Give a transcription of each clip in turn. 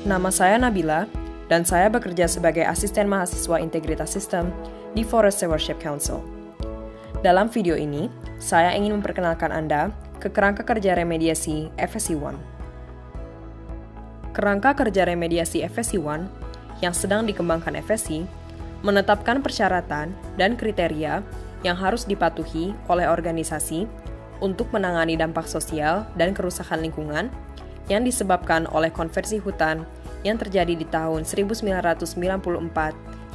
Nama saya Nabila, dan saya bekerja sebagai asisten mahasiswa integritas sistem di Forest Stewardship Council. Dalam video ini, saya ingin memperkenalkan Anda ke kerangka kerja remediasi FSC1. Kerangka kerja remediasi FSC1 yang sedang dikembangkan FSC menetapkan persyaratan dan kriteria yang harus dipatuhi oleh organisasi untuk menangani dampak sosial dan kerusakan lingkungan yang disebabkan oleh konversi hutan yang terjadi di tahun 1994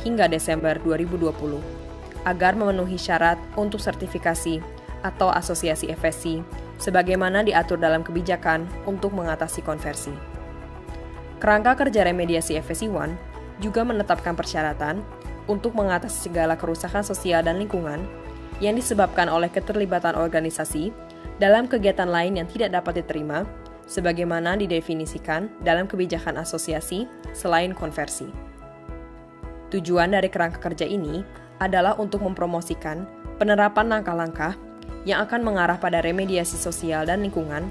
hingga Desember 2020, agar memenuhi syarat untuk sertifikasi atau asosiasi FSC sebagaimana diatur dalam kebijakan untuk mengatasi konversi. Kerangka kerja remediasi FSC1 juga menetapkan persyaratan untuk mengatasi segala kerusakan sosial dan lingkungan yang disebabkan oleh keterlibatan organisasi dalam kegiatan lain yang tidak dapat diterima, sebagaimana didefinisikan dalam kebijakan asosiasi selain konversi. Tujuan dari kerangka kerja ini adalah untuk mempromosikan penerapan langkah-langkah yang akan mengarah pada remediasi sosial dan lingkungan,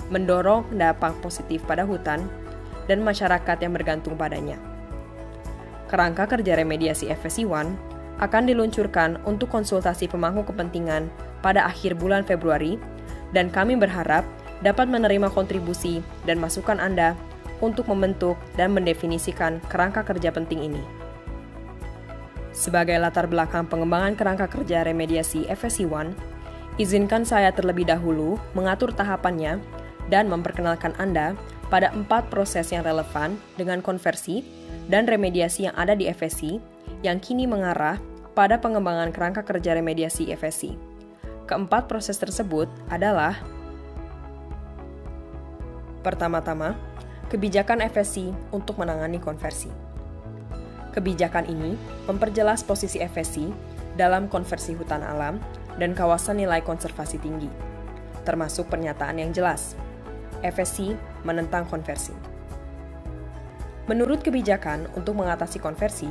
mendorong dampak positif pada hutan dan masyarakat yang bergantung padanya. Kerangka kerja remediasi FSC1 akan diluncurkan untuk konsultasi pemangku kepentingan pada akhir bulan Februari, dan kami berharap dapat menerima kontribusi dan masukan Anda untuk membentuk dan mendefinisikan kerangka kerja penting ini. Sebagai latar belakang pengembangan kerangka kerja remediasi FSC1, izinkan saya terlebih dahulu mengatur tahapannya dan memperkenalkan Anda pada 4 proses yang relevan dengan konversi dan remediasi yang ada di FSC yang kini mengarah pada pengembangan kerangka kerja remediasi FSC. Keempat proses tersebut adalah: pertama-tama, kebijakan FSC untuk menangani konversi. Kebijakan ini memperjelas posisi FSC dalam konversi hutan alam dan kawasan nilai konservasi tinggi, termasuk pernyataan yang jelas, FSC menentang konversi. Menurut kebijakan untuk mengatasi konversi,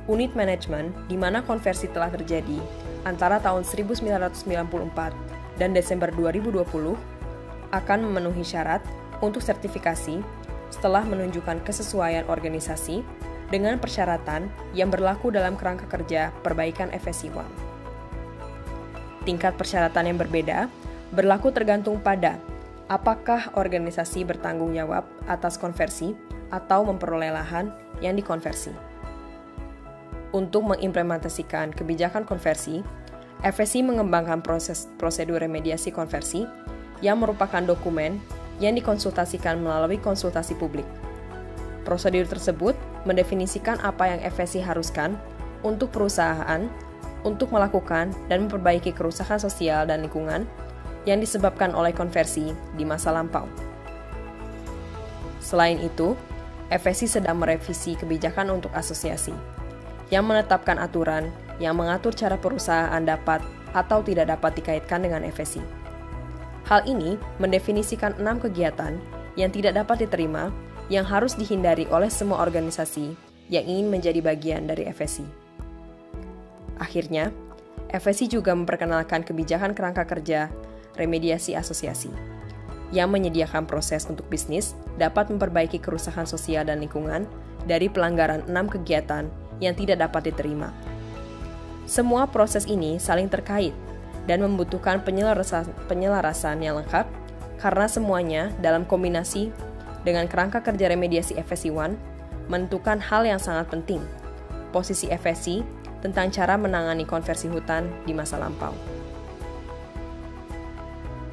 unit manajemen di mana konversi telah terjadi antara tahun 1994 dan Desember 2020 akan memenuhi syarat untuk sertifikasi setelah menunjukkan kesesuaian organisasi dengan persyaratan yang berlaku dalam kerangka kerja perbaikan FSC1. Tingkat persyaratan yang berbeda berlaku tergantung pada apakah organisasi bertanggung jawab atas konversi atau memperoleh lahan yang dikonversi. Untuk mengimplementasikan kebijakan konversi, FSC mengembangkan prosedur remediasi konversi yang merupakan dokumen yang dikonsultasikan melalui konsultasi publik. Prosedur tersebut mendefinisikan apa yang FSC haruskan untuk perusahaan untuk melakukan dan memperbaiki kerusakan sosial dan lingkungan yang disebabkan oleh konversi di masa lampau. Selain itu, FSC sedang merevisi kebijakan untuk asosiasi, yang menetapkan aturan yang mengatur cara perusahaan dapat atau tidak dapat dikaitkan dengan FSC. Hal ini mendefinisikan 6 kegiatan yang tidak dapat diterima yang harus dihindari oleh semua organisasi yang ingin menjadi bagian dari FSC. Akhirnya, FSC juga memperkenalkan kebijakan kerangka kerja remediasi asosiasi, yang menyediakan proses untuk bisnis dapat memperbaiki kerusakan sosial dan lingkungan dari pelanggaran 6 kegiatan yang tidak dapat diterima. Semua proses ini saling terkait dan membutuhkan penyelarasan yang lengkap karena semuanya dalam kombinasi dengan kerangka kerja remediasi FSC1 menentukan hal yang sangat penting, posisi FSC tentang cara menangani konversi hutan di masa lampau.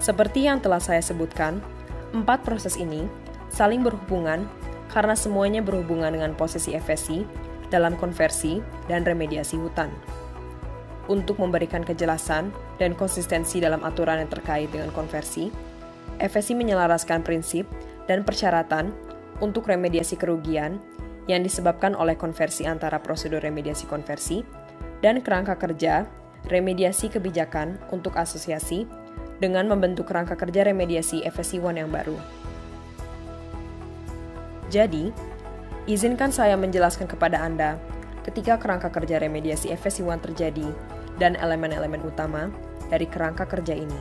Seperti yang telah saya sebutkan, 4 proses ini saling berhubungan karena semuanya berhubungan dengan posisi FSC dalam konversi dan remediasi hutan. Untuk memberikan kejelasan dan konsistensi dalam aturan yang terkait dengan konversi, FSC menyelaraskan prinsip dan persyaratan untuk remediasi kerugian yang disebabkan oleh konversi antara prosedur remediasi konversi dan kerangka kerja remediasi kebijakan untuk asosiasi dengan membentuk kerangka kerja remediasi FSC1 yang baru. Jadi, izinkan saya menjelaskan kepada Anda ketika kerangka kerja remediasi FSC1 terjadi dan elemen-elemen utama dari kerangka kerja ini.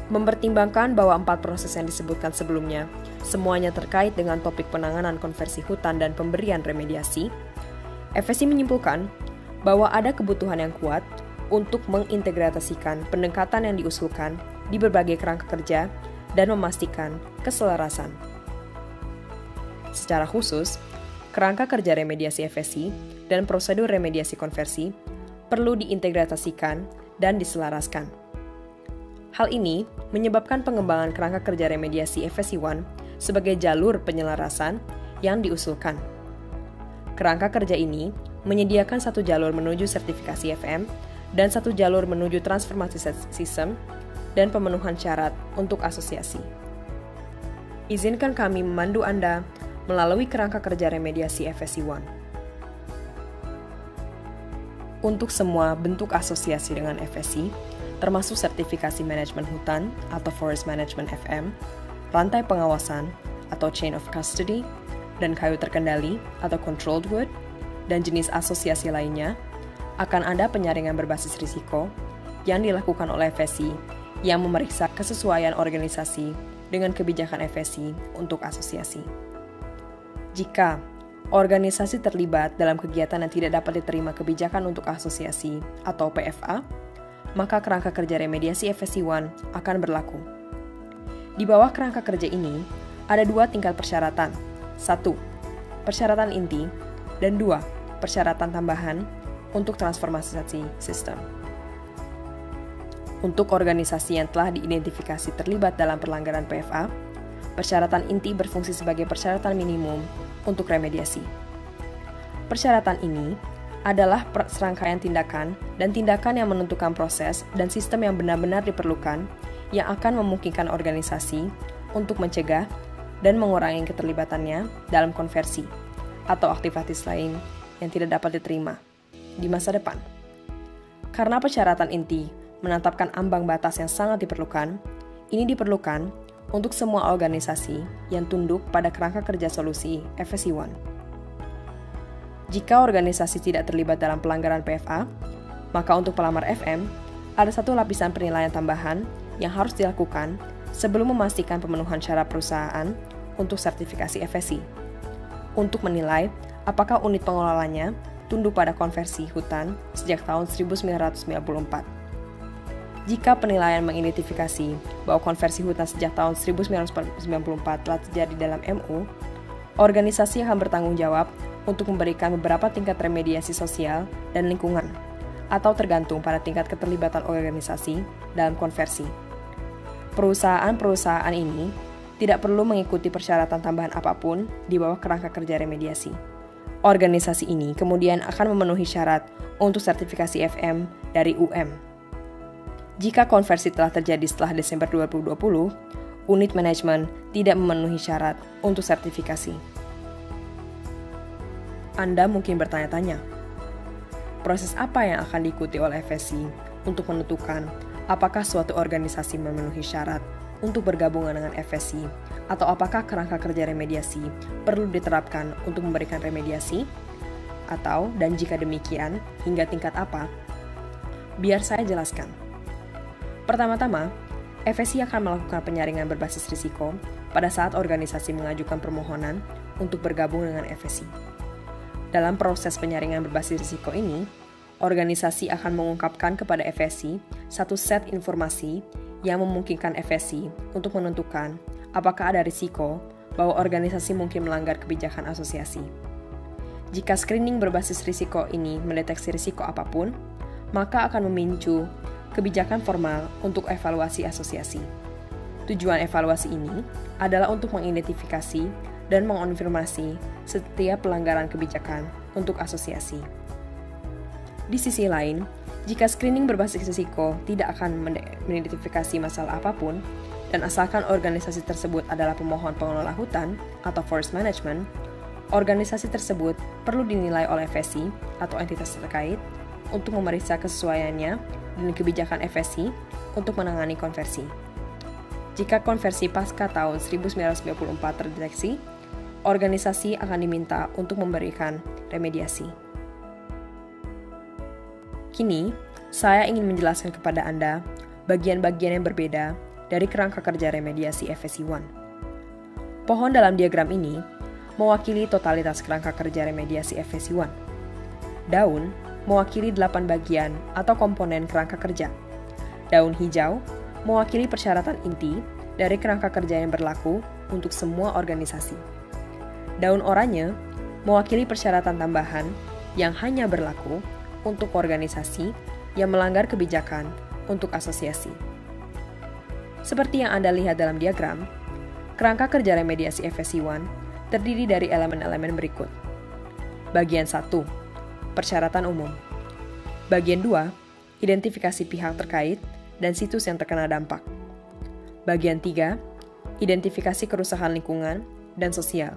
Mempertimbangkan bahwa 4 proses yang disebutkan sebelumnya semuanya terkait dengan topik penanganan konversi hutan dan pemberian remediasi, FSI menyimpulkan bahwa ada kebutuhan yang kuat untuk mengintegrasikan pendekatan yang diusulkan di berbagai kerangka kerja dan memastikan keselarasan. Secara khusus, kerangka kerja remediasi FSI dan prosedur remediasi konversi perlu diintegrasikan dan diselaraskan. Hal ini menyebabkan pengembangan kerangka kerja remediasi FSI 1 sebagai jalur penyelarasan yang diusulkan. Kerangka kerja ini menyediakan satu jalur menuju sertifikasi FM dan satu jalur menuju transformasi sistem dan pemenuhan syarat untuk asosiasi. Izinkan kami memandu Anda melalui kerangka kerja remediasi FSI 1. Untuk semua bentuk asosiasi dengan FSI, termasuk sertifikasi manajemen hutan atau Forest Management FM, rantai pengawasan atau Chain of Custody, dan kayu terkendali atau Controlled Wood, dan jenis asosiasi lainnya, akan ada penyaringan berbasis risiko yang dilakukan oleh FSI yang memeriksa kesesuaian organisasi dengan kebijakan FSI untuk asosiasi. Jika organisasi terlibat dalam kegiatan yang tidak dapat diterima kebijakan untuk asosiasi atau PFA, maka kerangka kerja remediasi FSI 1 akan berlaku. Di bawah kerangka kerja ini, ada 2 tingkat persyaratan. 1. Persyaratan inti, dan 2. Persyaratan tambahan untuk transformasi sistem. Untuk organisasi yang telah diidentifikasi terlibat dalam pelanggaran PFA, persyaratan inti berfungsi sebagai persyaratan minimum untuk remediasi. Persyaratan ini adalah serangkaian tindakan dan tindakan yang menentukan proses dan sistem yang benar-benar diperlukan yang akan memungkinkan organisasi untuk mencegah dan mengurangi keterlibatannya dalam konversi atau aktivitas lain yang tidak dapat diterima di masa depan. Karena persyaratan inti menetapkan ambang batas yang sangat diperlukan, ini diperlukan untuk semua organisasi yang tunduk pada kerangka kerja solusi FSI 1. Jika organisasi tidak terlibat dalam pelanggaran PFA, maka untuk pelamar FM, ada satu lapisan penilaian tambahan yang harus dilakukan sebelum memastikan pemenuhan syarat perusahaan untuk sertifikasi FSI, untuk menilai apakah unit pengelolanya tunduk pada konversi hutan sejak tahun 1994. Jika penilaian mengidentifikasi bahwa konversi hutan sejak tahun 1994 telah terjadi dalam MU, organisasi akan bertanggung jawab untuk memberikan beberapa tingkat remediasi sosial dan lingkungan, atau tergantung pada tingkat keterlibatan organisasi dalam konversi. Perusahaan-perusahaan ini tidak perlu mengikuti persyaratan tambahan apapun di bawah kerangka kerja remediasi. Organisasi ini kemudian akan memenuhi syarat untuk sertifikasi FM dari UM. Jika konversi telah terjadi setelah Desember 2020, unit manajemen tidak memenuhi syarat untuk sertifikasi. Anda mungkin bertanya-tanya, proses apa yang akan diikuti oleh FSI untuk menentukan apakah suatu organisasi memenuhi syarat untuk bergabung dengan FSI atau apakah kerangka kerja remediasi perlu diterapkan untuk memberikan remediasi? Atau, dan jika demikian, hingga tingkat apa? Biar saya jelaskan. Pertama-tama, FSI akan melakukan penyaringan berbasis risiko pada saat organisasi mengajukan permohonan untuk bergabung dengan FSI. Dalam proses penyaringan berbasis risiko ini, organisasi akan mengungkapkan kepada FSI satu set informasi yang memungkinkan FSI untuk menentukan apakah ada risiko bahwa organisasi mungkin melanggar kebijakan asosiasi. Jika screening berbasis risiko ini mendeteksi risiko apapun, maka akan memicu kebijakan formal untuk evaluasi asosiasi. Tujuan evaluasi ini adalah untuk mengidentifikasi dan mengonfirmasi setiap pelanggaran kebijakan untuk asosiasi. Di sisi lain, jika screening berbasis risiko tidak akan mengidentifikasi masalah apapun, dan asalkan organisasi tersebut adalah pemohon pengelola hutan atau forest management, organisasi tersebut perlu dinilai oleh FSI atau entitas terkait untuk memeriksa kesesuaiannya dengan kebijakan FSI untuk menangani konversi. Jika konversi pasca tahun 1994 terdeteksi, organisasi akan diminta untuk memberikan remediasi. Kini, saya ingin menjelaskan kepada Anda bagian-bagian yang berbeda dari kerangka kerja remediasi FSC 1. Pohon dalam diagram ini mewakili totalitas kerangka kerja remediasi FSC 1. Daun mewakili 8 bagian atau komponen kerangka kerja. Daun hijau mewakili persyaratan inti dari kerangka kerja yang berlaku untuk semua organisasi. Daun oranye mewakili persyaratan tambahan yang hanya berlaku untuk organisasi yang melanggar kebijakan untuk asosiasi. Seperti yang Anda lihat dalam diagram, kerangka kerja remediasi FSC 1 terdiri dari elemen-elemen berikut. Bagian 1, persyaratan umum. Bagian 2, identifikasi pihak terkait dan situs yang terkena dampak. Bagian 3, identifikasi kerusakan lingkungan dan sosial.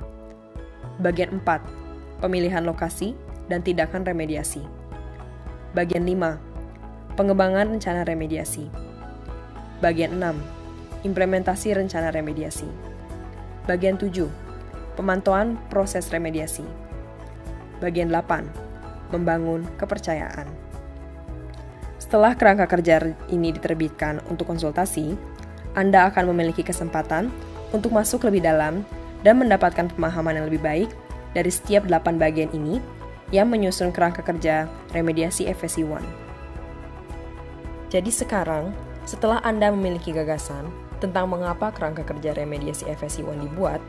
Bagian 4, pemilihan lokasi dan tindakan remediasi. Bagian 5, pengembangan rencana remediasi. Bagian 6, implementasi rencana remediasi. Bagian 7, pemantauan proses remediasi. Bagian 8, membangun kepercayaan. Setelah kerangka kerja ini diterbitkan untuk konsultasi, Anda akan memiliki kesempatan untuk masuk lebih dalam dan mendapatkan pemahaman yang lebih baik dari setiap 8 bagian ini yang menyusun kerangka kerja remediasi FSC 1. Jadi sekarang, setelah Anda memiliki gagasan tentang mengapa kerangka kerja remediasi FSC 1 dibuat,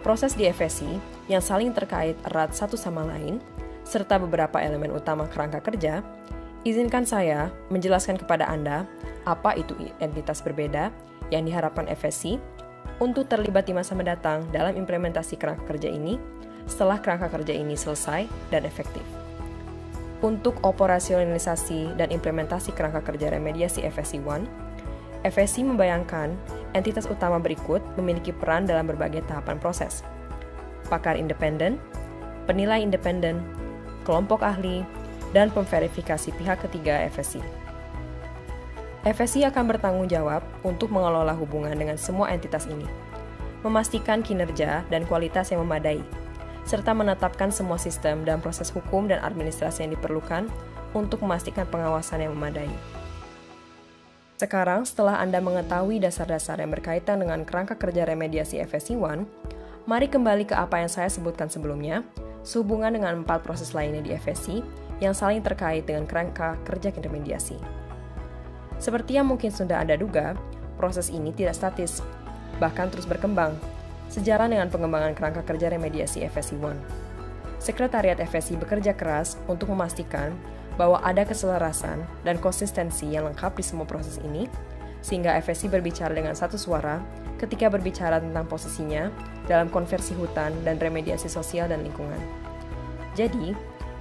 proses di FSC yang saling terkait erat satu sama lain, serta beberapa elemen utama kerangka kerja, izinkan saya menjelaskan kepada Anda apa itu entitas berbeda yang diharapkan FSC untuk terlibat di masa mendatang dalam implementasi kerangka kerja ini setelah kerangka kerja ini selesai dan efektif. Untuk operasionalisasi dan implementasi kerangka kerja remediasi FSC 1, FSC membayangkan entitas utama berikut memiliki peran dalam berbagai tahapan proses. Pakar independen, penilai independen, kelompok ahli, dan pemverifikasi pihak ketiga FSC. FSC akan bertanggung jawab untuk mengelola hubungan dengan semua entitas ini, memastikan kinerja dan kualitas yang memadai, serta menetapkan semua sistem dan proses hukum dan administrasi yang diperlukan untuk memastikan pengawasan yang memadai. Sekarang, setelah Anda mengetahui dasar-dasar yang berkaitan dengan kerangka kerja remediasi FSC 1, mari kembali ke apa yang saya sebutkan sebelumnya, sehubungan dengan 4 proses lainnya di FSC yang saling terkait dengan kerangka kerja remediasi. Seperti yang mungkin sudah Anda duga, proses ini tidak statis, bahkan terus berkembang, sejalan dengan pengembangan kerangka kerja remediasi FSC 1. Sekretariat FSC bekerja keras untuk memastikan bahwa ada keselarasan dan konsistensi yang lengkap di semua proses ini, sehingga FSC berbicara dengan satu suara ketika berbicara tentang posisinya dalam konversi hutan dan remediasi sosial dan lingkungan. Jadi,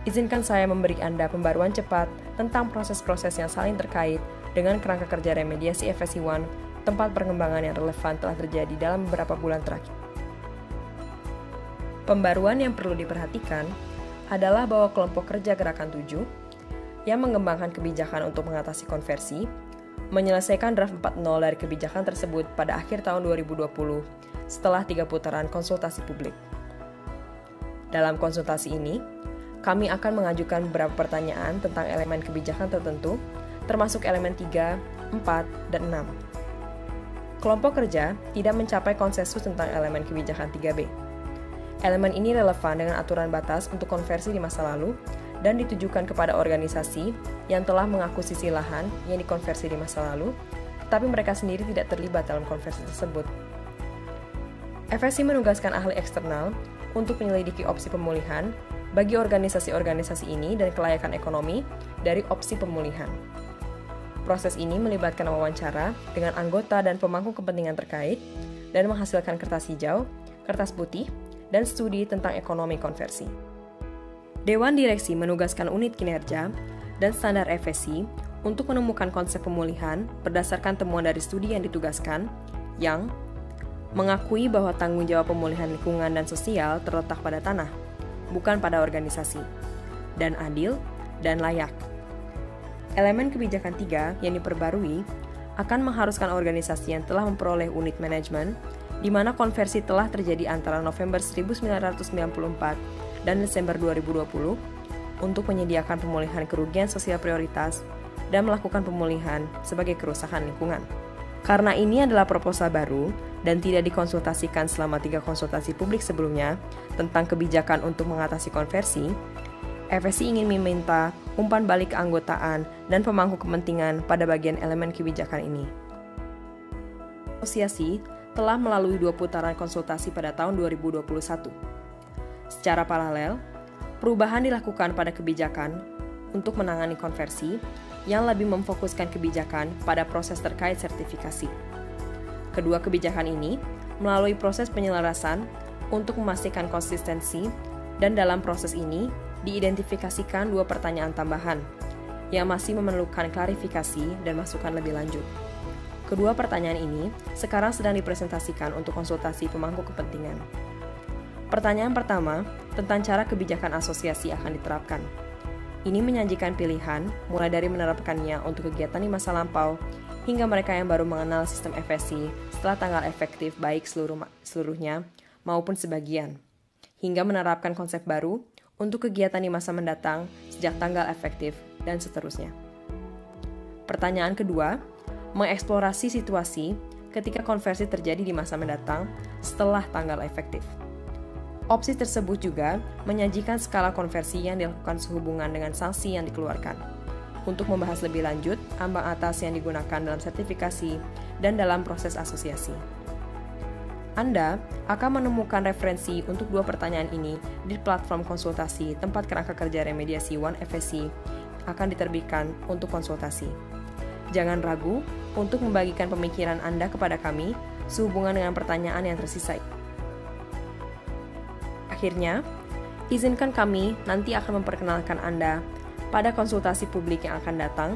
izinkan saya memberi Anda pembaruan cepat tentang proses-proses yang saling terkait dengan kerangka kerja remediasi FSC 1, tempat perkembangan yang relevan telah terjadi dalam beberapa bulan terakhir. Pembaruan yang perlu diperhatikan adalah bahwa kelompok kerja Gerakan 7 yang mengembangkan kebijakan untuk mengatasi konversi, menyelesaikan draft 4.0 dari kebijakan tersebut pada akhir tahun 2020 setelah 3 putaran konsultasi publik. Dalam konsultasi ini, kami akan mengajukan beberapa pertanyaan tentang elemen kebijakan tertentu, termasuk elemen 3, 4, dan 6. Kelompok kerja tidak mencapai konsensus tentang elemen kebijakan 3B. Elemen ini relevan dengan aturan batas untuk konversi di masa lalu dan ditujukan kepada organisasi yang telah mengakuisisi lahan yang dikonversi di masa lalu, tetapi mereka sendiri tidak terlibat dalam konversi tersebut. FSC menugaskan ahli eksternal untuk menyelidiki opsi pemulihan bagi organisasi-organisasi ini dan kelayakan ekonomi dari opsi pemulihan. Proses ini melibatkan wawancara dengan anggota dan pemangku kepentingan terkait dan menghasilkan kertas hijau, kertas putih, dan studi tentang ekonomi konversi. Dewan Direksi menugaskan unit kinerja dan standar FSC untuk menemukan konsep pemulihan berdasarkan temuan dari studi yang ditugaskan yang mengakui bahwa tanggung jawab pemulihan lingkungan dan sosial terletak pada tanah, bukan pada organisasi, dan adil dan layak. Elemen kebijakan 3 yang diperbarui akan mengharuskan organisasi yang telah memperoleh unit manajemen di mana konversi telah terjadi antara November 1994 dan Desember 2020 untuk menyediakan pemulihan kerugian sosial prioritas dan melakukan pemulihan sebagai kerusakan lingkungan. Karena ini adalah proposal baru dan tidak dikonsultasikan selama 3 konsultasi publik sebelumnya tentang kebijakan untuk mengatasi konversi, FSI ingin meminta umpan balik keanggotaan dan pemangku kepentingan pada bagian elemen kebijakan ini. Asosiasi telah melalui 2 putaran konsultasi pada tahun 2021. Secara paralel, perubahan dilakukan pada kebijakan untuk menangani konversi yang lebih memfokuskan kebijakan pada proses terkait sertifikasi. Kedua kebijakan ini melalui proses penyelarasan untuk memastikan konsistensi, dan dalam proses ini diidentifikasikan 2 pertanyaan tambahan yang masih memerlukan klarifikasi dan masukan lebih lanjut. Kedua pertanyaan ini sekarang sedang dipresentasikan untuk konsultasi pemangku kepentingan. Pertanyaan pertama tentang cara kebijakan asosiasi akan diterapkan. Ini menyajikan pilihan mulai dari menerapkannya untuk kegiatan di masa lampau hingga mereka yang baru mengenal sistem FSI setelah tanggal efektif baik seluruhnya maupun sebagian, hingga menerapkan konsep baru untuk kegiatan di masa mendatang sejak tanggal efektif dan seterusnya. Pertanyaan kedua, mengeksplorasi situasi ketika konversi terjadi di masa mendatang setelah tanggal efektif. Opsi tersebut juga menyajikan skala konversi yang dilakukan sehubungan dengan sanksi yang dikeluarkan. Untuk membahas lebih lanjut, ambang atas yang digunakan dalam sertifikasi dan dalam proses asosiasi. Anda akan menemukan referensi untuk 2 pertanyaan ini di platform konsultasi tempat kerangka kerja remediasi One FSI akan diterbitkan untuk konsultasi. Jangan ragu untuk membagikan pemikiran Anda kepada kami sehubungan dengan pertanyaan yang tersisa. Akhirnya, izinkan kami nanti akan memperkenalkan Anda pada konsultasi publik yang akan datang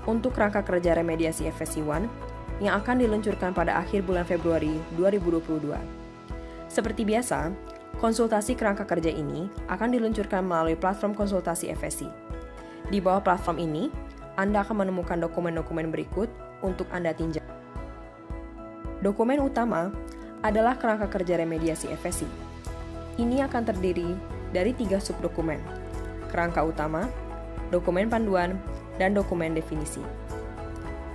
untuk kerangka kerja remediasi FSI One yang akan diluncurkan pada akhir bulan Februari 2022. Seperti biasa, konsultasi kerangka kerja ini akan diluncurkan melalui platform konsultasi FSI. Di bawah platform ini, Anda akan menemukan dokumen-dokumen berikut untuk Anda tinjau. Dokumen utama adalah kerangka kerja remediasi FSI. Ini akan terdiri dari 3 subdokumen, kerangka utama, dokumen panduan, dan dokumen definisi.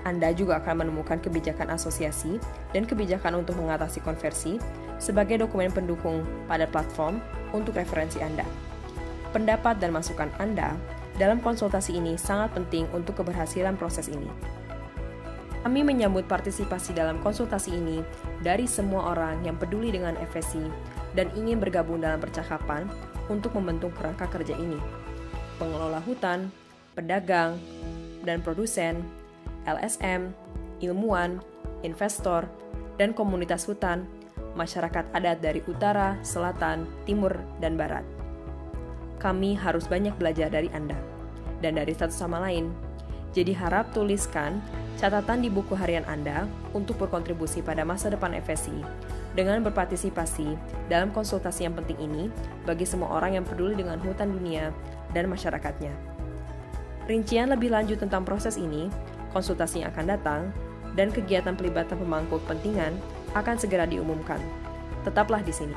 Anda juga akan menemukan kebijakan asosiasi dan kebijakan untuk mengatasi konversi sebagai dokumen pendukung pada platform untuk referensi Anda. Pendapat dan masukan Anda dalam konsultasi ini sangat penting untuk keberhasilan proses ini. Kami menyambut partisipasi dalam konsultasi ini dari semua orang yang peduli dengan FSI dan ingin bergabung dalam percakapan untuk membentuk kerangka kerja ini. Pengelola hutan, pedagang, dan produsen, LSM, ilmuwan, investor, dan komunitas hutan, masyarakat adat dari utara, selatan, timur, dan barat. Kami harus banyak belajar dari Anda dan dari satu sama lain. Jadi harap tuliskan catatan di buku harian Anda untuk berkontribusi pada masa depan FSI dengan berpartisipasi dalam konsultasi yang penting ini bagi semua orang yang peduli dengan hutan dunia dan masyarakatnya. Rincian lebih lanjut tentang proses ini, konsultasi yang akan datang, dan kegiatan pelibatan pemangku kepentingan akan segera diumumkan. Tetaplah di sini.